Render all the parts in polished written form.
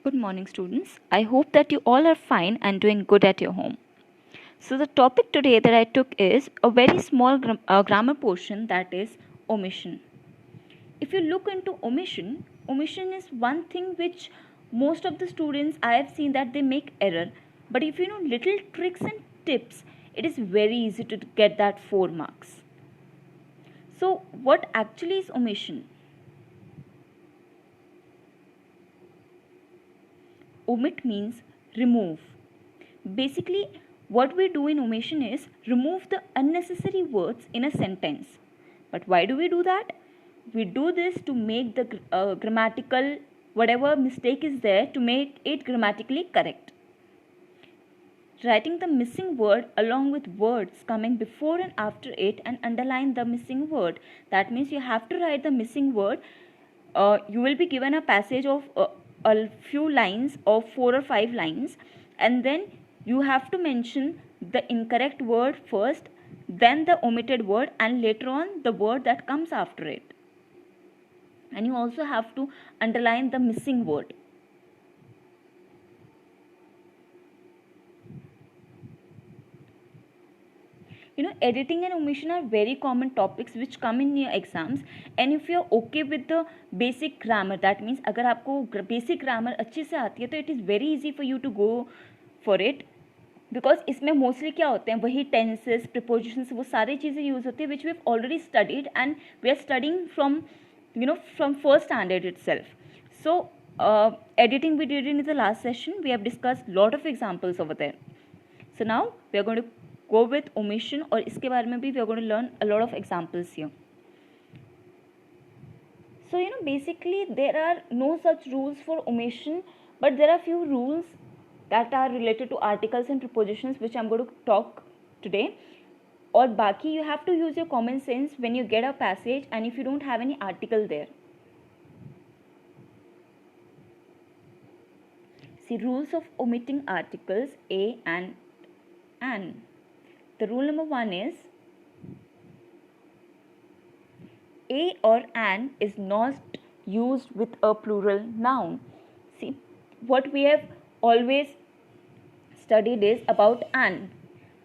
Good morning, students. I hope that you all are fine and doing good at your home. So, the topic today that I took is a very small grammar portion, that is omission. If you look into omission is one thing which most of the students I have seen that they make error. But if you know little tricks and tips, it is very easy to get that 4 marks. So, what actually is omission? Omit means remove. Basically, what we do in omission is remove the unnecessary words in a sentence. But why do we do that? We do this to make the grammatical, whatever mistake is there, to make it grammatically correct. Writing the missing word along with words coming before and after it and underline the missing word. That means you have to write the missing word. You will be given a passage of a few lines of 4 or 5 lines, and then you have to mention the incorrect word first, then the omitted word, and later on the word that comes after it. And you also have to underline the missing word. You know, editing and omission are very common topics which come in your exams, and if you are okay with the basic grammar, that means अगर आपको basic grammar अच्छे से आती है तो it is very easy for you to go for it, because इसमें mostly क्या होते हैं, वही टेंसेस, प्रिपोजिशंस, वो सारी चीज़ें यूज़ होती है which we have already studied and we are studying from first standard itself. So editing we did in the last session. We have discussed lot of examples over there. So now we are going to go with omission, और इसके बारे में भी we are going to learn a lot of examples here. So basically there are no such rules for omission, but there are few rules that are related to articles and prepositions which I'm going to talk today. और बाकी you have to use your common sense when you get a passage and if you don't have any article there. See, rules of omitting articles a and an. The rule number 1 is a or an is not used with a plural noun. See, what we have always studied is about an,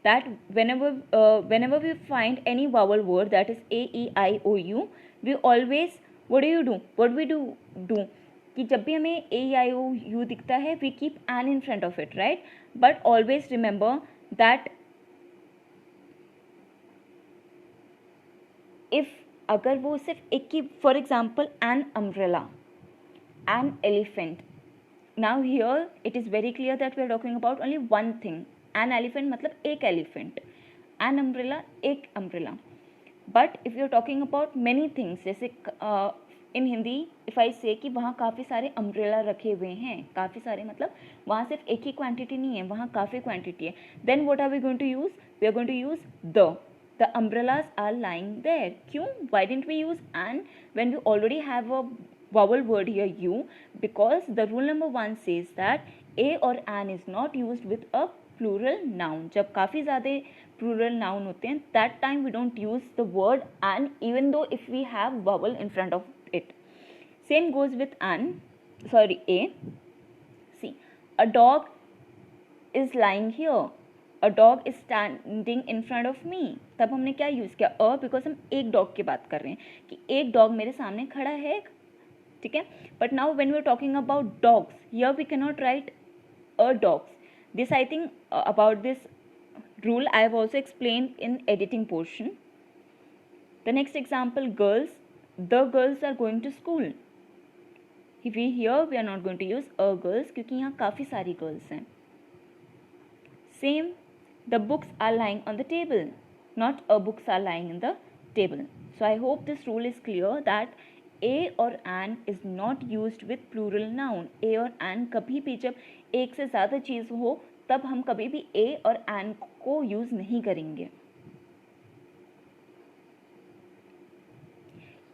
that whenever we find any vowel word, that is a, e, I, o, u, we always, what we do कि जब भी हमें a, I, o, u दिखता है, we keep an in front of it, right? But always remember that if अगर वो सिर्फ एक की, for example, an umbrella, an elephant. Now here it is very clear that we are talking about only one thing. An elephant मतलब एक elephant, an umbrella एक umbrella. But if you are talking about many things, जैसे in Hindi if I say कि वहाँ काफ़ी सारे umbrella रखे हुए हैं, काफ़ी सारे मतलब वहाँ सिर्फ एक ही quantity नहीं है, वहाँ काफ़ी quantity है, then what are we going to use? We are going to use the umbrellas are lying there. क्यों? Why didn't we use an when we already have a vowel word here u? Because the rule number 1 says that a or an is not used with a plural noun. जब काफ़ी ज़्यादा plural noun होते हैं, that time we don't use the word an even though if we have vowel in front of it. Same goes with a. See, a dog is lying here. A dog is standing in front of me. तब हमने क्या use किया? Because हम एक dog की बात कर रहे हैं कि एक डॉग मेरे सामने खड़ा है, ठीक है. But now when we are talking about dogs, here we can not write a dogs. This I think about this rule I have also explained in editing portion. The next example, girls. The girls are going to school. Here we are not going to use a girls क्योंकि यहाँ काफ़ी सारी girls हैं. Same, the books are lying on the table, not a books are lying in the table. So I hope this rule is clear that a or an is not used with plural noun. A और an कभी भी जब एक से ज़्यादा चीज़ हो तब हम कभी भी a और an को यूज़ नहीं करेंगे.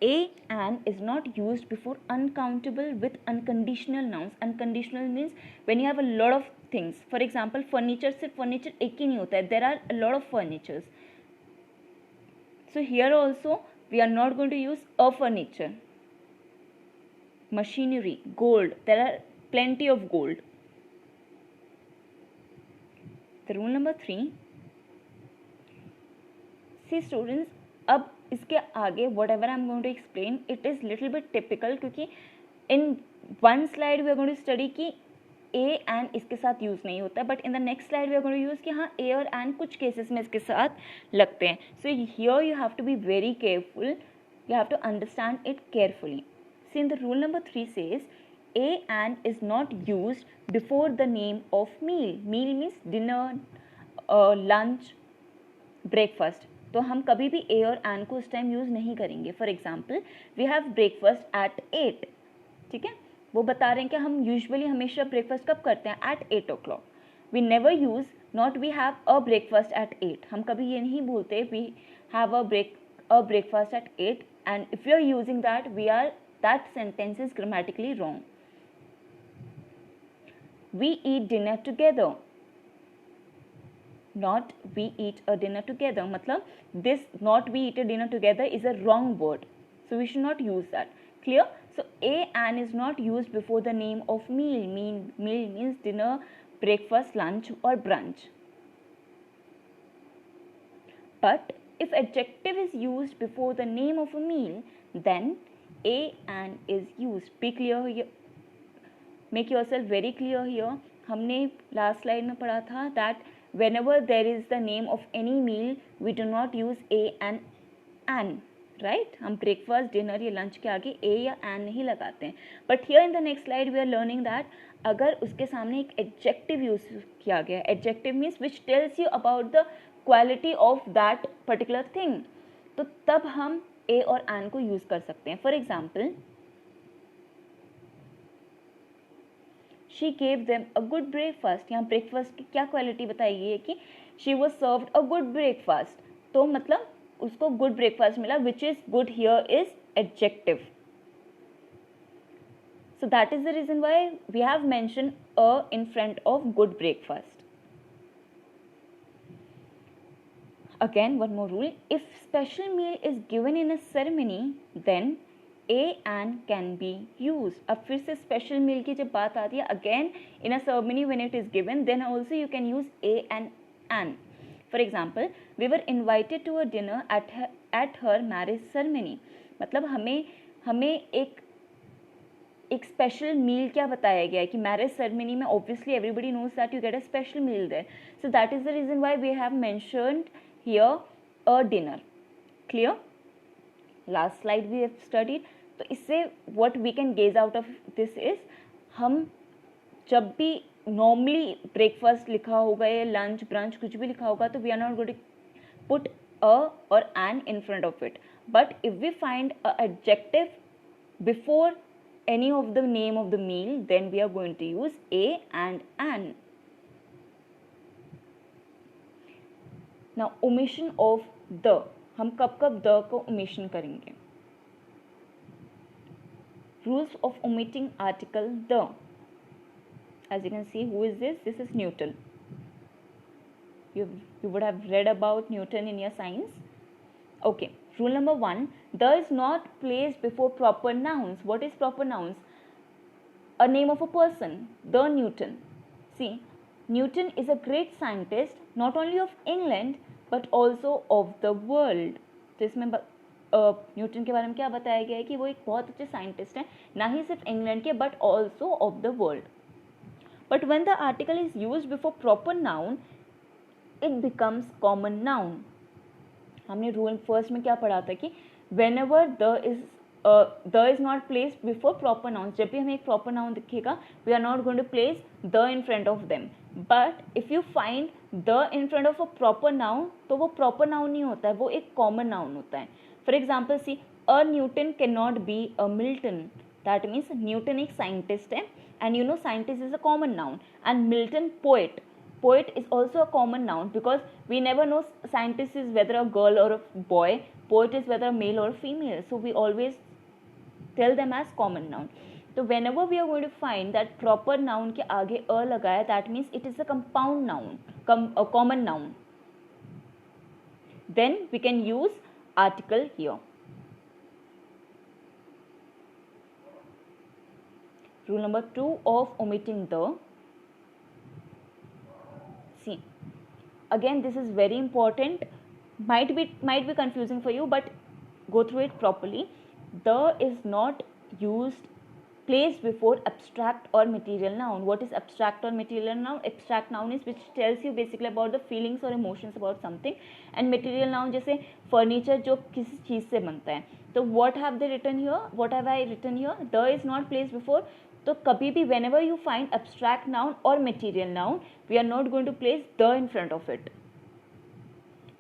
A and is not used before uncountable with unconditional nouns. Unconditional means when you have a lot of things. For example, furniture, सिर्फ furniture एक ही नहीं होता है. There are a lot of furnitures. So here also we are not going to use a furniture. Machinery, gold. There are plenty of gold. The rule number 3, see students, अब इसके आगे whatever I'm going to explain, it is little bit typical, क्योंकि in one slide we are going to study कि a and इसके साथ use नहीं होता, but in the next slide we are going to use कि हाँ a और and कुछ cases में इसके साथ लगते हैं. So here you have to be very careful, you have to understand it carefully. See, in the rule number 3 says a and is not used before the name of meal. Meal means dinner, lunch, breakfast. तो हम कभी भी ए और N को उस time use नहीं करेंगे. For example we have breakfast at 8, ठीक है, वो बता रहे हैं कि हम यूजुअली हमेशा ब्रेकफास्ट कब करते हैं, at 8 o'clock. We never use not we have a breakfast at 8. हम कभी ये नहीं बोलते we have a breakfast at 8, and if you are using that that sentence is grammatically wrong. We eat dinner together, not we eat a dinner together. मतलब this not we eat a dinner together is a wrong word, so we should not use that. Clear? So a and is not used before the name of meal. Meal means dinner, breakfast, lunch or brunch. But if adjective is used before the name of a meal, then a and is used. Be clear here. Make yourself very clear here. हमने last slide में पढ़ा था that whenever there is the name of any meal, we do not use a and an, right? हम breakfast, dinner या lunch के आगे a या an नहीं लगाते हैं. But here in the next slide we are learning that अगर उसके सामने एक adjective use किया गया, adjective means which tells you about the quality of that particular thing, तो तब हम ए और एन को यूज कर सकते हैं. For example, she gave them a good breakfast. यहाँ ब्रेकफास्ट की क्या क्वालिटी बताई गई है कि she was served a good breakfast, तो मतलब उसको गुड ब्रेकफास्ट मिला, which is good here is adjective. So that is the reason why we have mentioned a in front of good breakfast. Again, one more rule. If special meal is given in a ceremony, then a and can be used. अब फिर से special meal की जब बात आती है, again in a ceremony when it is given, then also you can use a and an. For example, we were invited to a dinner at her marriage ceremony. मतलब हमें एक स्पेशल मील क्या बताया गया है कि मैरिज सेरेमनी में obviously everybody knows that you get a special meal there. So that is the reason why we have mentioned here a dinner. Clear? Last slide we have studied. तो इससे what we can gauge out of this is, हम जब भी normally breakfast लिखा होगा या lunch brunch कुछ भी लिखा होगा, तो we are not going to put a or an in front of it. But if we find a adjective before any of the name of the meal, then we are going to use a and an. Now omission of the, हम कब कब the को omission करेंगे? Rules of omitting article the. As you can see, who is this? This is Newton. You would have read about Newton in your science. Okay. Rule number 1, the is not placed before proper nouns. What is proper nouns? A name of a person, the Newton. See, Newton is a great scientist, not only of England but also of the world. तो इसमें Newton के बारे में क्या बताया गया है कि वो एक बहुत अच्छे साइंटिस्ट हैं, ना ही सिर्फ इंग्लैंड के but also of the world. But when the article is used before proper noun, it becomes common noun. हमने रूल फर्स्ट में क्या पढ़ा था कि whenever the is not placed before proper nouns, जब भी हमें एक proper noun दिखेगा, we are not going to place the in front of them. But if you find the in front of a proper noun, तो वो proper noun नहीं होता है, वो एक common noun होता है. For example, see, a Newton cannot be a Milton. That means Newton एक scientist है, and you know scientist is a common noun, and Milton poet. Poet is also a common noun because we never know scientist is whether a girl or a boy, poet is whether a male or a female, so we always tell them as common noun. So whenever we are going to find that proper noun के आगे a लगा है, that means it is a compound noun, a common noun. Then we can use article here. rule number 2 of omitting the. See, again this is very important, might be confusing for you, but go through it properly. The is not used placed before abstract or material noun. What is abstract or material noun? Abstract noun is which tells you basically about the feelings or emotions about something, and material noun जैसे furniture जो किसी चीज़ से बनता है. तो what have they written here? What have I written here? The is not placed before. तो कभी भी whenever you find abstract noun or material noun, we are not going to place the in front of it.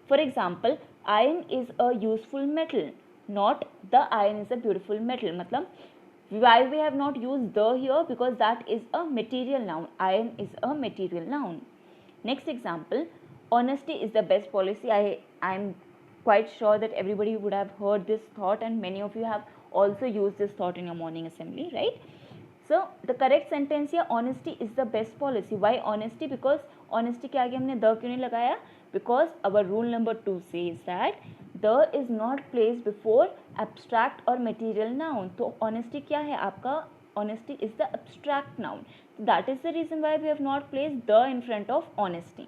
For example, iron is a useful metal, not the iron is a beautiful metal. मतलब why we have not used the here? Because that is a material noun. Iron is a material noun. Next example, honesty is the best policy. I am quite sure that everybody would have heard this thought, and many of you have also used this thought in your morning assembly, right? So the correct sentence here, honesty is the best policy. Why honesty? Because honesty के आगे हमने the क्यों नहीं लगाया? Because our rule number 2 says that the is not placed before abstract or material noun. तो honesty क्या है आपका? Honesty is the abstract noun. So that is the reason why we have not placed the in front of honesty.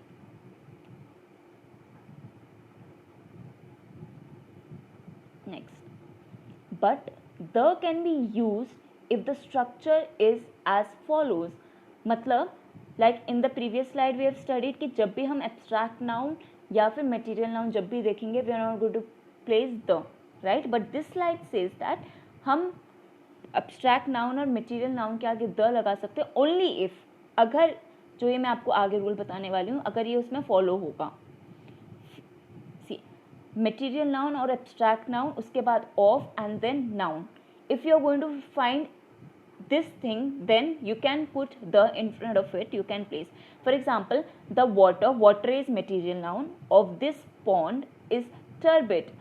Next, but the can be used if the structure is as follows. मतलब like in the previous slide we have studied कि जब भी हम abstract noun या फिर material noun जब भी देखेंगे we are not going to place the, right? But this slide says that हम abstract noun और material noun के आगे the लगा सकते हैं only if, अगर जो ये मैं आपको आगे रूल बताने वाली हूँ अगर ये उसमें फॉलो होगा. Material noun और abstract noun, उसके बाद of and then noun. If you are going to find this thing, then you can put the in front of it. You can place. For example, the water. Water is material noun. Of this pond is turbid.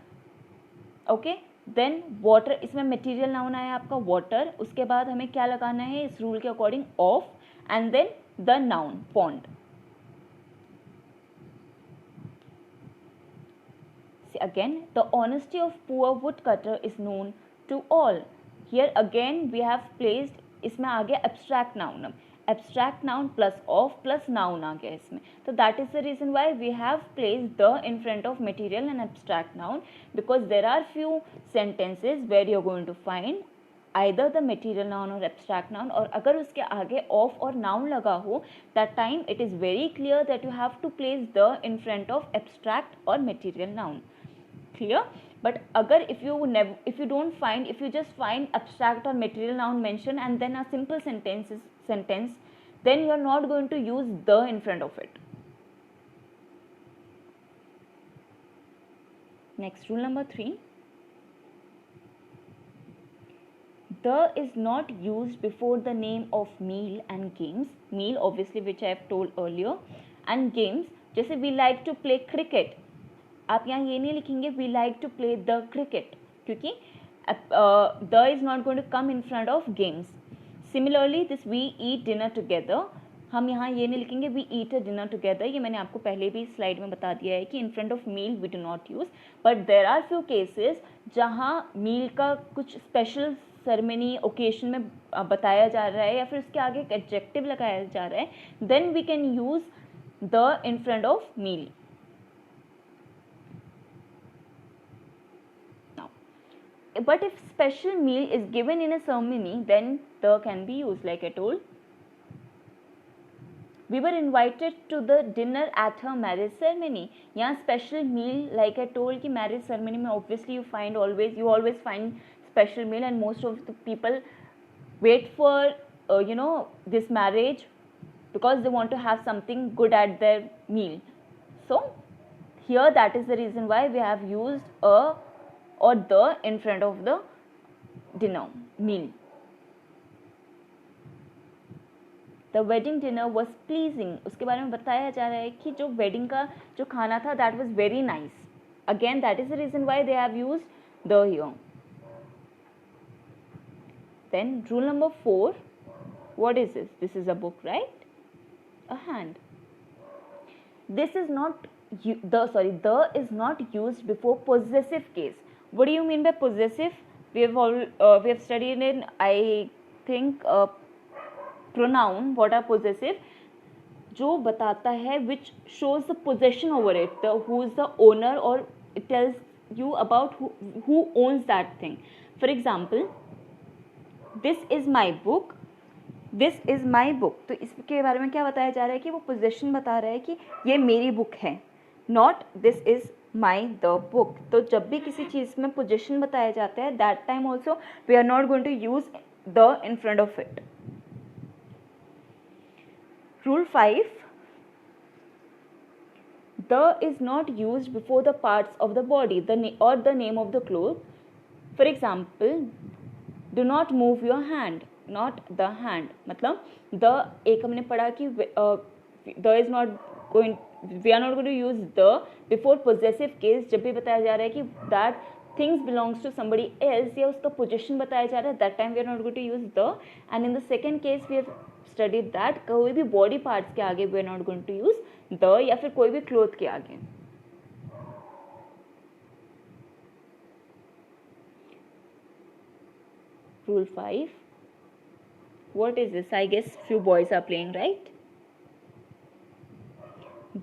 Okay. Then water, इसमें material noun आया आपका water. उसके बाद हमें क्या लगाना है इस rule के according? Of and then the noun pond. Again, the honesty of poor woodcutter is known to all. Here again we have placed, इसमें आ गया abstract noun. Abstract noun plus of plus noun आ गया इसमें. So that is the reason why we have placed the in front of material and abstract noun, because there are few sentences where you are going to find either the material noun or abstract noun, और अगर उसके आगे of और noun लगा हो, that time it is very clear that you have to place the in front of abstract or material noun. Clear? But agar if you don't find, if you just find abstract or material noun mention and then a simple sentence, then you are not going to use the in front of it. Next, rule number 3. The is not used before the name of meal and games. Meal obviously which I have told earlier, and games जैसे we like to play cricket. आप यहाँ ये नहीं लिखेंगे we like to play the cricket, क्योंकि the is not going to come in front of games. Similarly, this we eat dinner together, हम यहाँ ये नहीं लिखेंगे we eat a dinner together. ये मैंने आपको पहले भी स्लाइड में बता दिया है कि in front of meal we do not use. But there are few cases जहाँ meal का कुछ special ceremony occasion में बताया जा रहा है या फिर उसके आगे एक adjective लगाया जा रहा है, then we can use the in front of meal. But if special meal is given in a ceremony, then the can be used, like I told. We were invited to the dinner at her marriage ceremony. यहाँ special meal, like I told कि marriage ceremony में obviously you always find special meal, and most of the people wait for this marriage because they want to have something good at their meal. So here that is the reason why we have used a or the in front of the dinner meal. The wedding dinner was pleasing. उसके बारे में बताया जा रहा है कि जो wedding का जो खाना था that was very nice. Again, that is the reason why they have used the here. Then rule number 4. What is this? This is a book, right? A hand. This is not the is not used before possessive case. What do you mean by possessive? We have studied in I think pronoun what are possessive, जो बताता है which shows the possession over it, the who is the owner, और it tells you about who owns that thing. For example, this is my book, this is my book. तो इसके बारे में क्या बताया जा रहा है कि वो पोजेशन बता रहा है कि ये मेरी बुक है, not this is my the book. तो जब भी किसी चीज़ में पोजेशन बताया जाता है, that time also we are not going to use the in front of it. Rule 5, the is not used before the parts of the body or the name of the cloth. For example, do not move your hand, not the hand. मतलब the एक हमने पढ़ा कि the is not going, we are not going to use the before possessive case जब भी बताया जा रहा है कि that things belongs to somebody else या उसका possession बताया जा रहा है, that time we are not going to use the. And in the second case we have studied that कोई भी body parts के आगे we are not going to use the, या फिर कोई भी cloth के आगे. Rule 5. What is this? I guess few boys are playing, right?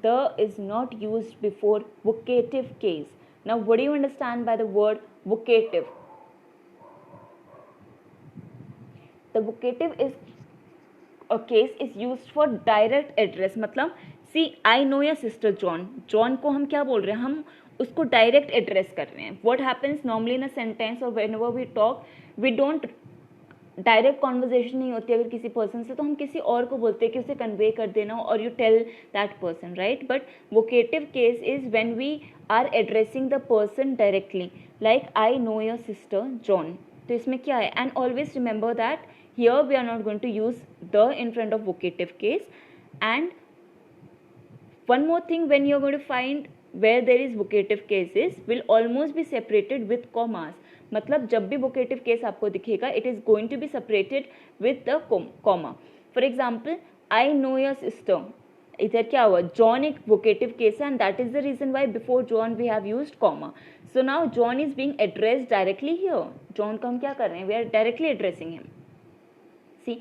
The is not used before vocative case. Now what do you understand by the word vocative? The vocative is a case is used for direct address. मतलब see, I know your sister John. John को हम क्या बोल रहे हैं, हम उसको direct address कर रहे हैं. What happens normally in a sentence or whenever we talk, we don't direct conversation नहीं होती अगर किसी पर्सन से, तो हम किसी और को बोलते हैं कि उसे कन्वे कर देना, और you tell that person, right. But vocative case is when we are addressing the person directly, like I know your sister John. तो इसमें क्या है, and always remember that here we are not going to use the in front of vocative case. And one more thing, when you are going to find where there is vocative cases, will almost be separated with commas. मतलब जब भी vocative case आपको दिखेगा, it is going to be separated with the comma. For example, I know your sister. इधर क्या हुआ, John एक vocative case है, and that is the reason why before John we have used comma. So now John is being addressed directly here. John को हम क्या कर रहे हैं, we are directly addressing him. See,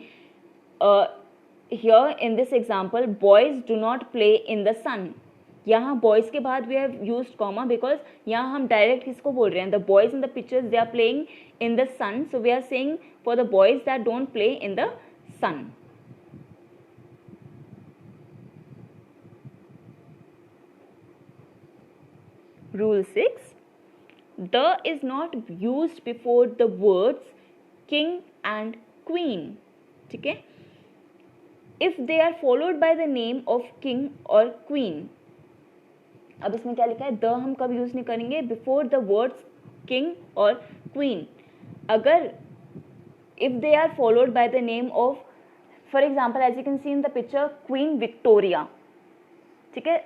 here in this example, boys do not play in the sun. यहाँ boys के बाद we have used comma because यहाँ हम direct किसको बोल रहे हैं, the boys in the pictures they are playing in the sun, so we are saying for the boys that don't play in the sun. Rule 6, the is not used before the words king and queen. ठीक है, if they are followed by the name of king or queen. अब इसमें क्या लिखा है, the हम कब use नहीं करेंगे, बिफोर द वर्ड्स किंग और क्वीन. अगर if they are followed by the name of, for example, as you can see in the picture, Queen Victoria. ठीक है,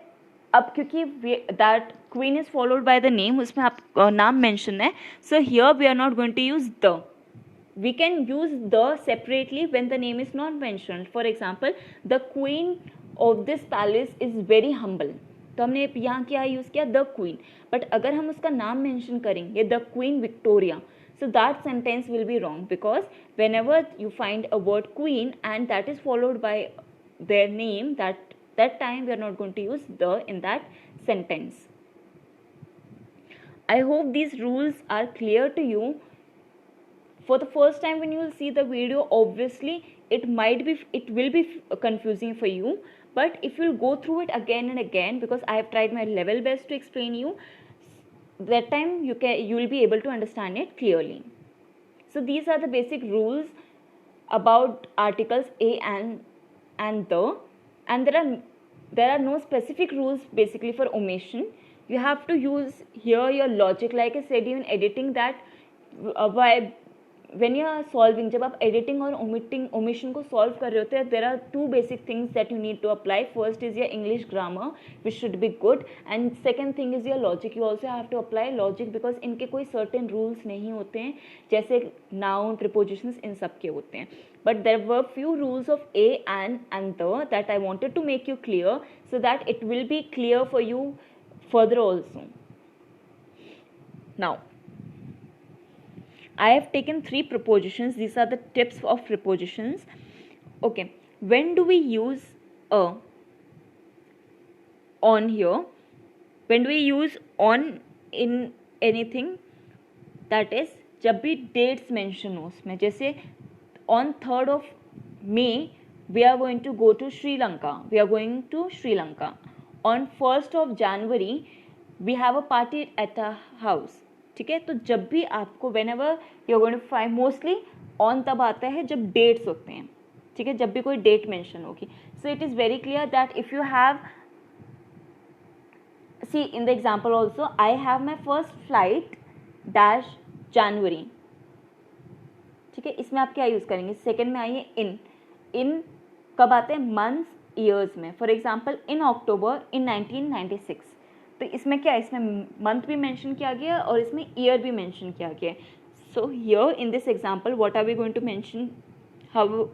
अब क्योंकि that queen is followed by the name, उसमें आप नाम mention है, so here we are not going to use the. We can use the separately when the name is not mentioned. For example, the queen of this palace is very humble. तो हमने यहाँ क्या use किया, the queen. But अगर हम उसका नाम mention करेंगे, the queen Victoria, so that sentence will be wrong, because whenever you find a word queen and that is followed by their name, that time we are not going to use the in that sentence. I hope these rules are clear to you. For the first time when you will see the video, obviously it will be confusing for you, but if you will go through it again and again, because I have tried my level best to explain you, that time you will be able to understand it clearly. So these are the basic rules about articles a and the, and there are no specific rules basically for omission. You have to use here your logic, like I said in editing, that when you are solving, जब आप editing और omission को solve कर रहे होते हैं, there are two basic things that you need to apply. First is your English grammar, which should be good, and second thing is your logic. You also have to apply logic because इनके कोई certain rules नहीं होते हैं, जैसे noun, prepositions, इन सब के होते हैं. But there were few rules of a and the that I wanted to make you clear, so that it will be clear for you further also. Now, I have taken 3 prepositions. These are the tips of prepositions. Okay, when do we use a on here? When do we use on in anything? That is जब भी dates mention हो उसमें, जैसे on 3rd of May we are going to go to Sri Lanka. We are going to Sri Lanka. On 1st of January we have a party at a house. ठीक है, तो जब भी आपको whenever you are going to find, mostly on तब आता है जब dates होते हैं. ठीक है, जब भी कोई date mention होगी. So it is very clear that if you have, see in the example also, I have my first flight dash January. ठीक है, इसमें आप क्या यूज़ करेंगे? सेकेंड में आइए इन कब आते हैं? मंथ्स ईयर्स में. फॉर एग्जांपल इन अक्टूबर इन 1996. तो इसमें क्या है? इसमें मंथ भी मेंशन किया गया और इसमें ईयर भी मेंशन किया गया है. So here in this example what are we going to mention? How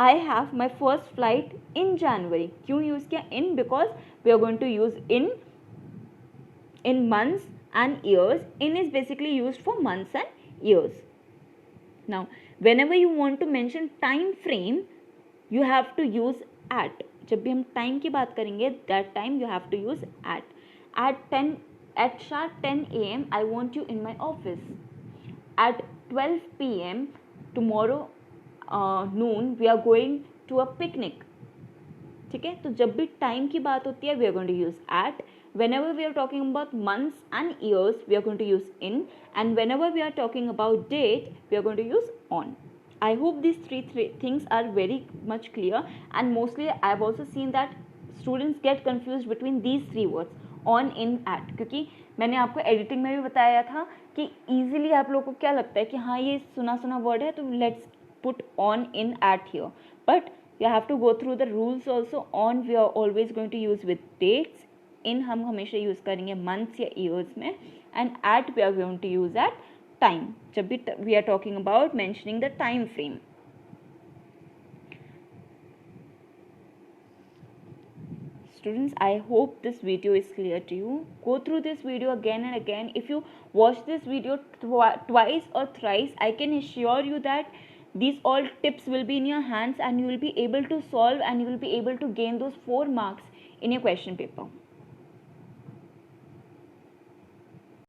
I have my first flight in January. क्यों यूज़ किया in? Because we are going to use in months and years. In is basically used for months and years. Now whenever you want to mention time frame, you have to use at. जब भी हम time की बात करेंगे, that time you have to use at. At sharp 10 a.m. I want you in my office. At 12 p.m. tomorrow noon we are going to a picnic. ठीक है, तो जब भी टाइम की बात होती है, we are going to use at. whenever we are talking about months and years, we are going to use in, and whenever we are talking about date, we are going to use on. I hope these three things are very much clear, and mostly I have also seen that students get confused between these three words, on, in, at. क्योंकि मैंने आपको editing में भी बताया था कि easily आप लोगों को क्या लगता है कि हाँ ये सुना सुना वर्ड है तो let's put on, in, at here, but you have to go through the rules also. On we are always going to use with dates. In हम हमेशा यूज़ करेंगे months या years में, and at we are going to use at time जब भी we are talking about mentioning the time frame. Students, I hope this video is clear to you. Go through this video again and again. If you watch this video twice or thrice, I can assure you that these all tips will be in your hands and you will be able to solve and you will be able to gain those 4 marks in your question paper.